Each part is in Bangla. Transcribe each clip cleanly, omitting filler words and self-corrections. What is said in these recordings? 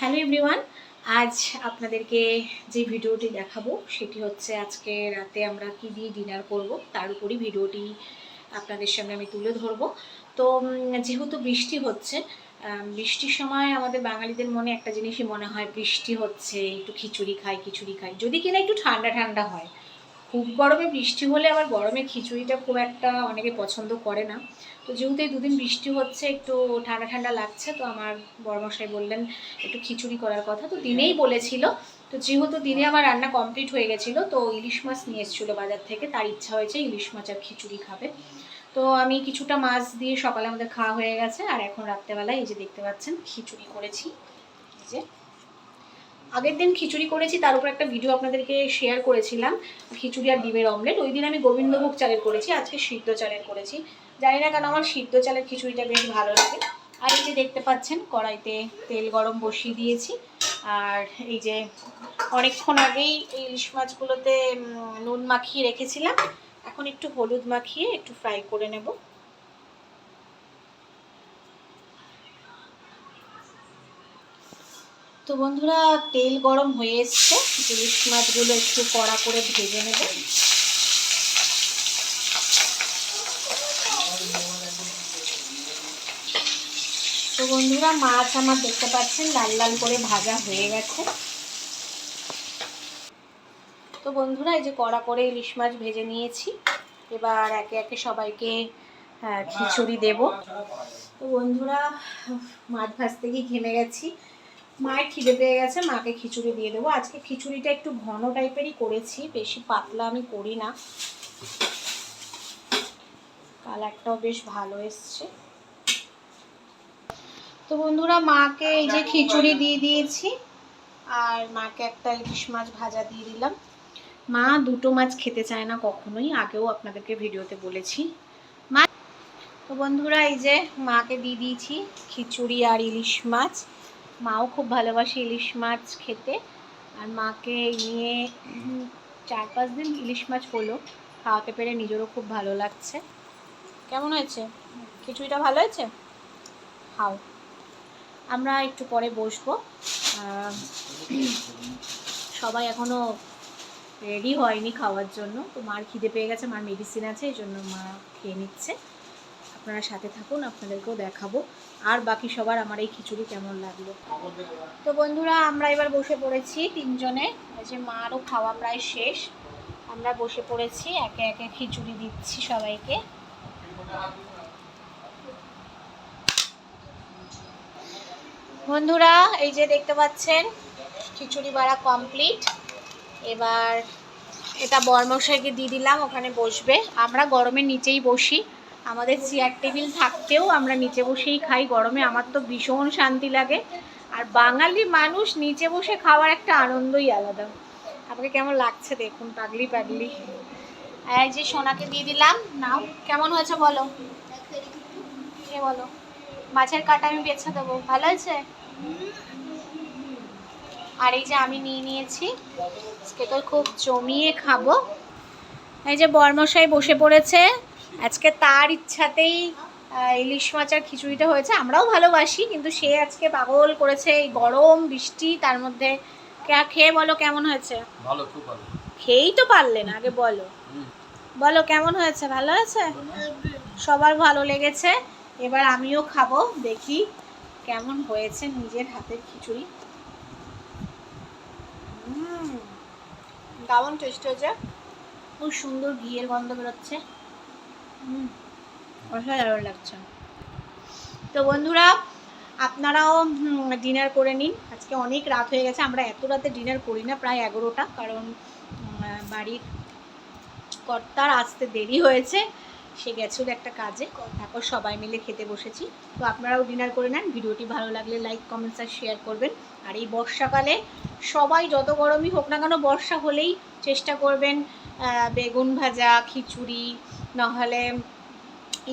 হ্যালো এভরিওয়ান, আজ আপনাদেরকে যে ভিডিওটি দেখাবো সেটি হচ্ছে আজকে রাতে আমরা কি দিয়ে ডিনার করব তার উপরই ভিডিওটি আপনাদের সামনে আমি তুলে ধরবো। তো যেহেতু বৃষ্টি হচ্ছে, বৃষ্টির সময় আমাদের বাঙালিদের মনে একটা জিনিসই মনে হয়, বৃষ্টি হচ্ছে একটু খিচুড়ি খাই যদি কিনা একটু ঠান্ডা ঠান্ডা হয়। খুব গরমে বৃষ্টি হলে আবার গরমে খিচুড়িটা খুব একটা অনেকে পছন্দ করে না। তো যেহেতু এই দুদিন বৃষ্টি হচ্ছে, একটু ঠান্ডা ঠান্ডা লাগছে, তো আমার বড়মশাই বললেন একটু খিচুড়ি করার কথা, তো দিনেই বলেছিল। তো যেহেতু দিনে আমার রান্না কমপ্লিট হয়ে গেছিলো, তো ইলিশ মাছ নিয়ে এসেছিলো বাজার থেকে, তার ইচ্ছা হয়েছে ইলিশ মাছ আর খিচুড়ি খাবে। তো আমি কিছুটা মাছ দিয়ে সকালে আমাদের খাওয়া হয়ে গেছে, আর এখন রাত্রেবেলায় এই যে দেখতে পাচ্ছেন খিচুড়ি করেছি। এই যে আগের দিন খিচুড়ি করেছি, তার উপর একটা ভিডিও আপনাদেরকে শেয়ার করেছিলাম, খিচুড়ি আর ডিমের অমলেট। ওই দিন আমি গোবিন্দভোগ চালের করেছি, আজকে সিদ্ধ চালের করেছি। জানি না কেন আমার সিদ্ধ চালের খিচুড়িটা বেশ ভালো লাগে। আর এই যে দেখতে পাচ্ছেন কড়াইতে তেল গরম বসিয়ে দিয়েছি, আর এই যে অনেকক্ষণ আগেই এই ইলিশ মাছগুলোতে নুন মাখিয়ে রেখেছিলাম, এখন একটু হলুদ মাখিয়ে একটু ফ্রাই করে নেব। তো বন্ধুরা, তেল গরম হয়ে এসছে, ইলিশ মাছগুলো একটু কড়া করে ভেজে নেব। তো বন্ধুরা, মাছ আমার দেখতে পাচ্ছেন লাল লাল করে ভাজা হয়ে গেছে। তো বন্ধুরা, এই যে কড়া করে ইলিশ মাছ ভেজে নিয়েছি, এবার একে একে সবাইকে খিচুড়ি দেব। তো বন্ধুরা, মাছ ভাজতে গিয়ে ঘেমে গেছি, মায়ের খিদে পেয়ে গেছে, মাকে খিচুড়ি দিয়ে দেবো। আজকে খিচুড়িটা একটু ঘন টাইপেরই করেছি, বেশি পাতলা আমি করি না। কালারটাও বেশ ভালো এসছে। তো বন্ধুরা, মাকে এই যে খিচুড়ি দিয়ে দিয়েছি, আর মাকে একটা ইলিশ মাছ ভাজা দিয়ে দিলাম। মা দুটো মাছ খেতে চায় না কখনোই, আগেও আপনাদেরকে ভিডিওতে বলেছি। মা তো বন্ধুরা, এই যে মাকে দিয়ে দিয়েছি খিচুড়ি আর ইলিশ মাছ। মাও খুব ভালোবাসে ইলিশ মাছ খেতে, আর মাকে নিয়ে 4-5 দিন ইলিশ মাছ হলো, খাওয়াতে পেরে নিজেরও খুব ভালো লাগছে। কেমন হয়েছে খিচুড়িটা? ভালো হয়েছে? খাও। আমরা একটু পরে বসবো, সবাই এখনো রেডি হয়নি খাওয়ার জন্য। তো মার খিদে পেয়ে গেছে, মার মেডিসিন আছে, এই জন্য মা খেয়ে নিচ্ছে। আপনারা সাথে থাকুন, আপনাদেরকেও দেখাবো আর বাকি সবার আমার এই খিচুড়ি কেমন লাগলো। তো বন্ধুরা, আমরা এবার বসে পড়েছি তিনজনে, এই যে মারও খাওয়া প্রায় শেষ, আমরা বসে পড়েছি, একে একে খিচুড়ি দিচ্ছি সবাইকে। বন্ধুরা, এই যে দেখতে পাচ্ছেন খিচুড়ি বাড়া কমপ্লিট। এবার এটা বরমশাইকে দিয়ে দিলাম, ওখানে বসবে। আমরা গরমের নিচেই বসি, আমাদের চেয়ার টেবিল থাকতেও আমরা নিচে বসেই খাই গরমে। আমার তো ভীষণ শান্তি লাগে, আর বাঙালি মানুষ নিচে বসে খাওয়ার একটা আনন্দই আলাদা। আপনাকে কেমন লাগছে দেখুন, পাগলি পাগলি। এই যে সোনাকে দিয়ে দিলাম, নাও। কেমন হয়েছে বলো, কে বলো? মাছের কাটা আমি বেছে দেবো, ভালো হয়েছে? আর এই যে আমি নিয়ে নিয়েছি, আজকে তো খুব জমিয়ে খাবো। এই যে বরমশাই বসে পড়েছে, আজকে তার ইচ্ছাতেই ইলিশ মাছ আর খিচুড়িটা হয়েছে। আমরাও ভালোবাসি, কিন্তু সে আজকে পাগল করেছে, এই গরম বৃষ্টি তার মধ্যে। খেয়ে বলো কেমন হয়েছে? ভালো, খুব ভালো। খেয়েই তো পারলে না, আগে বলো। বলো কেমন হয়েছে? ভালো হয়েছে? সবার ভালো লেগেছে। এবার আমিও খাবো, দেখি কেমন হয়েছে নিজের হাতের খিচুড়ি। দারুণ টেস্ট হয়েছে, খুব সুন্দর ঘিয়ের গন্ধ বেরোচ্ছে, অসাধারণ লাগছে। তো বন্ধুরা, আপনারাও ডিনার করে নিন, আজকে অনেক রাত হয়ে গেছে। আমরা এত রাতে ডিনার করি না, প্রায় 11টা, কারণ বাড়ির কর্তার আসতে দেরি হয়েছে, সে গেছিল একটা কাজে, তারপর সবাই মিলে খেতে বসেছি। তো আপনারাও ডিনার করে নেন। ভিডিওটি ভালো লাগলে লাইক, কমেন্টস আর শেয়ার করবেন। আর এই বর্ষাকালে সবাই যত গরমই হোক না কেন, বর্ষা হলেই চেষ্টা করবেন বেগুন ভাজা খিচুড়ি, নাহলে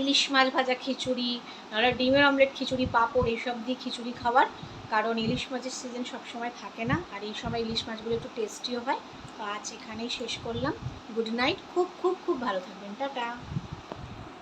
ইলিশ মাছ ভাজা খিচুড়ি, নাহলে ডিমের অমলেট খিচুড়ি, পাঁপড়, এইসব দিয়ে খিচুড়ি খাওয়ার। কারণ ইলিশ মাছের সিজন সবসময় থাকে না, আর এই সময় ইলিশ মাছগুলো একটু টেস্টিও হয়। তো আজ এখানেই শেষ করলাম। গুড নাইট, খুব খুব খুব ভালো থাকবেন, টাটা।